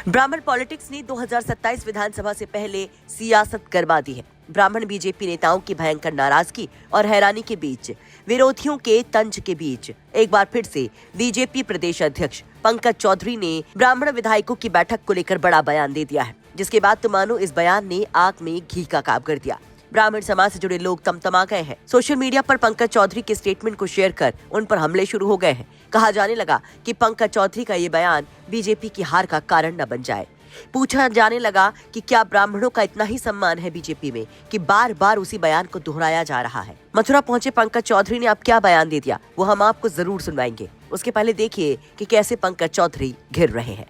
ब्राह्मण पॉलिटिक्स ने 2027 विधानसभा से पहले सियासत करवा दी है। ब्राह्मण बीजेपी नेताओं की भयंकर नाराजगी और हैरानी के बीच, विरोधियों के तंज के बीच एक बार फिर से बीजेपी प्रदेश अध्यक्ष पंकज चौधरी ने ब्राह्मण विधायकों की बैठक को लेकर बड़ा बयान दे दिया है, जिसके बाद तो मानो इस बयान ने आग में घी का काम कर दिया। ब्राह्मण समाज से जुड़े लोग तमतमा गए हैं। सोशल मीडिया पर पंकज चौधरी के स्टेटमेंट को शेयर कर उन पर हमले शुरू हो गए हैं। कहा जाने लगा कि पंकज चौधरी का ये बयान बीजेपी की हार का कारण न बन जाए। पूछा जाने लगा कि क्या ब्राह्मणों का इतना ही सम्मान है बीजेपी में कि बार बार उसी बयान को दोहराया जा रहा है। मथुरा पहुंचे पंकज चौधरी ने अब क्या बयान दे दिया, वो हम आपको जरूर सुनवाएंगे। उसके पहले देखिए कि कैसे पंकज चौधरी घिर रहे हैं।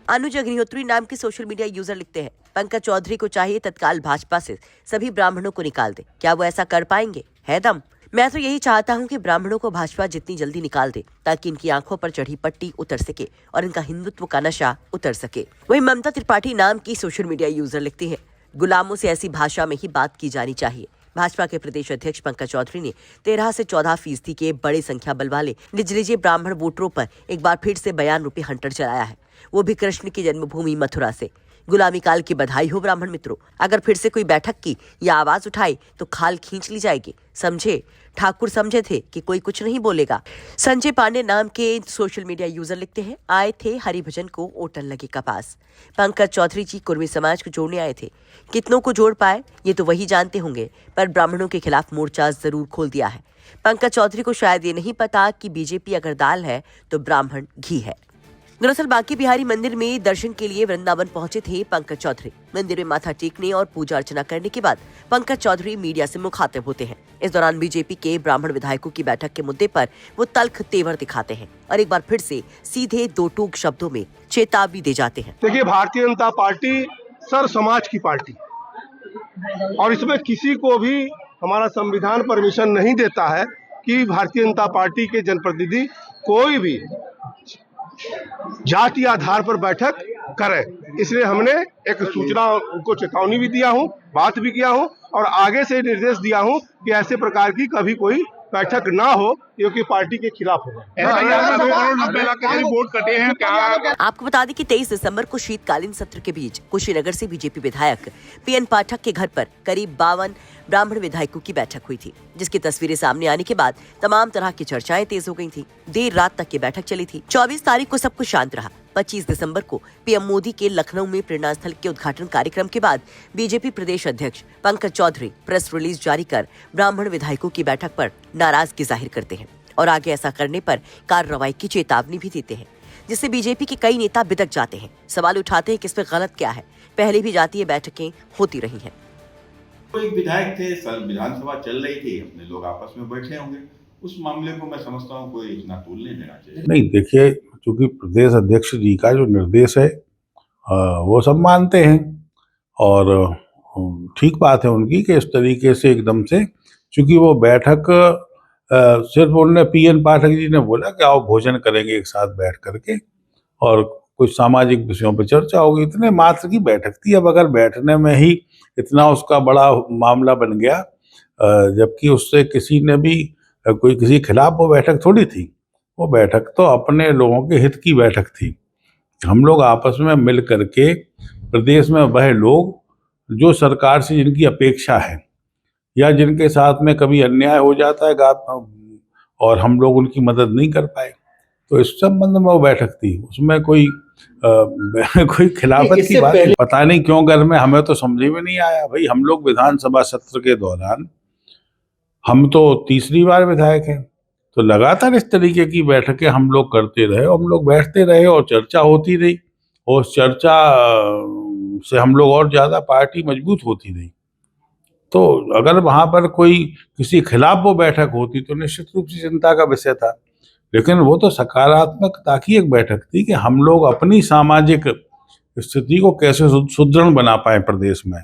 अनुज अग्निहोत्री नाम के सोशल मीडिया यूजर लिखते हैं, पंकज चौधरी को चाहिए तत्काल भाजपा से सभी ब्राह्मणों को निकाल दे। क्या वो ऐसा कर पाएंगे? है दम? मैं तो यही चाहता हूं कि ब्राह्मणों को भाजपा जितनी जल्दी निकाल दे, ताकि इनकी आंखों पर चढ़ी पट्टी उतर सके और इनका हिंदुत्व का नशा उतर सके। वहीं ममता त्रिपाठी नाम की सोशल मीडिया यूजर लिखती है, गुलामों से ऐसी भाषा में ही बात की जानी चाहिए। भाजपा के प्रदेश अध्यक्ष पंकज चौधरी ने 13 से 14% के बड़े संख्या बल वाले निजलिजे ब्राह्मण वोटरों पर एक बार फिर से बयान रूपी हंटर चलाया है, वो भी कृष्ण की जन्मभूमि मथुरा से। गुलामी काल की बधाई हो ब्राह्मण मित्रों। अगर फिर से कोई बैठक की या आवाज उठाई तो खाल खींच ली जाएगी। समझे? ठाकुर समझे थे कि कोई कुछ नहीं बोलेगा। संजय पांडे नाम के सोशल मीडिया यूजर लिखते हैं, आए थे हरिभजन को ओटन लगे कपास। पंकज चौधरी जी कुर्मी समाज को जोड़ने आए थे, कितनों को जोड़ पाए ये तो वही जानते होंगे, पर ब्राह्मणों के खिलाफ मोर्चा जरूर खोल दिया है। पंकज चौधरी को शायद ये नहीं पता कि बीजेपी अगर दाल है तो ब्राह्मण घी है। दरअसल बांके बिहारी मंदिर में दर्शन के लिए वृंदावन पहुंचे थे पंकज चौधरी। मंदिर में माथा टेकने और पूजा अर्चना करने के बाद पंकज चौधरी मीडिया से मुखातिब होते हैं। इस दौरान बीजेपी के ब्राह्मण विधायकों की बैठक के मुद्दे पर वो तल्ख तेवर दिखाते हैं और एक बार फिर से सीधे दो टूक शब्दों में चेतावनी दे जाते हैं। देखिए, भारतीय जनता पार्टी सर समाज की पार्टी और इसमें किसी को भी हमारा संविधान परमिशन नहीं देता है कि भारतीय जनता पार्टी के जनप्रतिनिधि कोई भी जाति आधार पर बैठक करे। इसलिए हमने एक सूचना उनको चेतावनी भी दिया हूं, बात भी किया हूं और आगे से निर्देश दिया हूं कि ऐसे प्रकार की कभी कोई बैठक ना हो, क्योंकि पार्टी के खिलाफ होगा। वोट कटे हैं क्या? आपको बता दें कि 23 दिसंबर को शीतकालीन सत्र के बीच कुशीनगर से बीजेपी विधायक पीएन पाठक के घर पर करीब 52 ब्राह्मण विधायकों की बैठक हुई थी, जिसकी तस्वीरें सामने आने के बाद तमाम तरह की चर्चाएं तेज हो गई थी। देर रात तक ये बैठक चली थी। 24 तारीख को सब कुछ शांत रहा। 25 दिसंबर को पीएम मोदी के लखनऊ में प्रेरणा स्थल के उद्घाटन कार्यक्रम के बाद बीजेपी प्रदेश अध्यक्ष पंकज चौधरी प्रेस रिलीज जारी कर ब्राह्मण विधायकों की बैठक पर नाराजगी जाहिर करते हैं और आगे ऐसा करने पर कार्रवाई की चेतावनी भी देते हैं, जिससे बीजेपी के कई नेता बिदक जाते हैं। सवाल उठाते हैं कि इसमें गलत क्या है, पहले भी जातीय बैठकें होती रही हैं। कोई विधायक थे, विधानसभा चल रही थी, अपने लोग आपस में बैठे होंगे, उस मामले को मैं समझता हूँ कोई इतना तूल नहीं देना चाहिए। नहीं, देखिए, चूंकि प्रदेश अध्यक्ष जी का जो निर्देश है वो सब मानते हैं और ठीक बात है उनकी कि इस तरीके से एकदम से, चूंकि वो बैठक सिर्फ उन्होंने पीएन पाठक जी ने बोला कि आओ भोजन करेंगे एक साथ बैठ करके और कुछ सामाजिक विषयों पर चर्चा होगी, इतने मात्र की बैठक थी। अब अगर बैठने में ही इतना उसका बड़ा मामला बन गया, जबकि उससे किसी ने भी कोई किसी खिलाफ वो बैठक थोड़ी थी, वो बैठक तो अपने लोगों के हित की बैठक थी। हम लोग आपस में मिल करके प्रदेश में वह लोग जो सरकार से जिनकी अपेक्षा है या जिनके साथ में कभी अन्याय हो जाता है और हम लोग उनकी मदद नहीं कर पाए, तो इस संबंध में वो बैठक थी। उसमें कोई कोई खिलाफत की बात पता नहीं क्यों घर में, हमें तो समझ में नहीं आया। भाई, हम लोग विधानसभा सत्र के दौरान, हम तो तीसरी बार विधायक हैं, तो लगातार इस तरीके की बैठकें हम लोग करते रहे, हम लोग बैठते रहे और चर्चा होती रही और चर्चा से हम लोग और ज़्यादा पार्टी मजबूत होती रही। तो अगर वहाँ पर कोई किसी खिलाफ वो बैठक होती तो निश्चित रूप से चिंता का विषय था, लेकिन वो तो सकारात्मकता की एक बैठक थी कि हम लोग अपनी सामाजिक स्थिति को कैसे सुदृढ़ बना पाए प्रदेश में,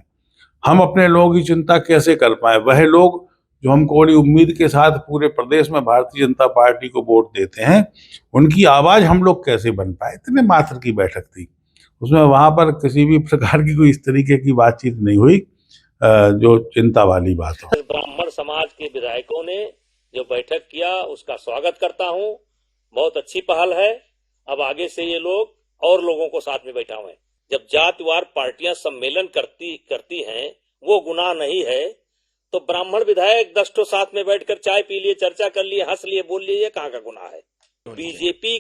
हम अपने लोगों की चिंता कैसे कर पाए। वह लोग जो हमको बड़ी उम्मीद के साथ पूरे प्रदेश में भारतीय जनता पार्टी को वोट देते हैं, उनकी आवाज़ हम लोग कैसे बन पाए, इतने मात्र की बैठक थी। उसमें वहाँ पर किसी भी प्रकार की कोई इस तरीके की बातचीत नहीं हुई जो चिंता वाली बात हो। ब्राह्मण समाज के विधायकों ने जो बैठक किया उसका स्वागत करता हूं, बहुत अच्छी पहल है। अब आगे से ये लोग और लोगों को साथ में बैठा हुए। जब जातिवार पार्टियां सम्मेलन करती हैं, वो गुनाह नहीं है, तो ब्राह्मण विधायक 10 तो साथ में बैठकर चाय पी लिए, चर्चा कर लिए, हंस लिए, बोल लिए, ये कहाँ का गुनाह है? बीजेपी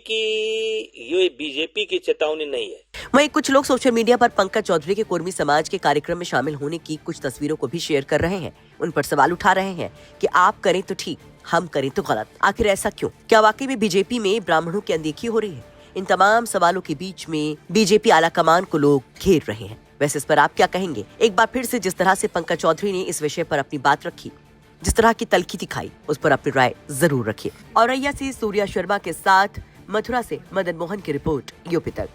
की चेतावनी नहीं है। वहीं कुछ लोग सोशल मीडिया पर पंकज चौधरी के कुर्मी समाज के कार्यक्रम में शामिल होने की कुछ तस्वीरों को भी शेयर कर रहे हैं। उन पर सवाल उठा रहे हैं कि आप करें तो ठीक, हम करें तो गलत। आखिर ऐसा क्यों? क्या वाकई में बीजेपी में ब्राह्मणों की अनदेखी हो रही है? इन तमाम सवालों के बीच में बीजेपी आलाकमान को लोग घेर रहे हैं। वैसे इस पर आप क्या कहेंगे? एक बार फिर से जिस तरह से पंकज चौधरी ने इस विषय पर अपनी बात रखी, जिस तरह की तलखी दिखाई, उस पर अपनी राय जरूर रखिए। औरैया से सूर्या शर्मा के साथ मथुरा से मदन मोहन की रिपोर्ट, यूपी तक।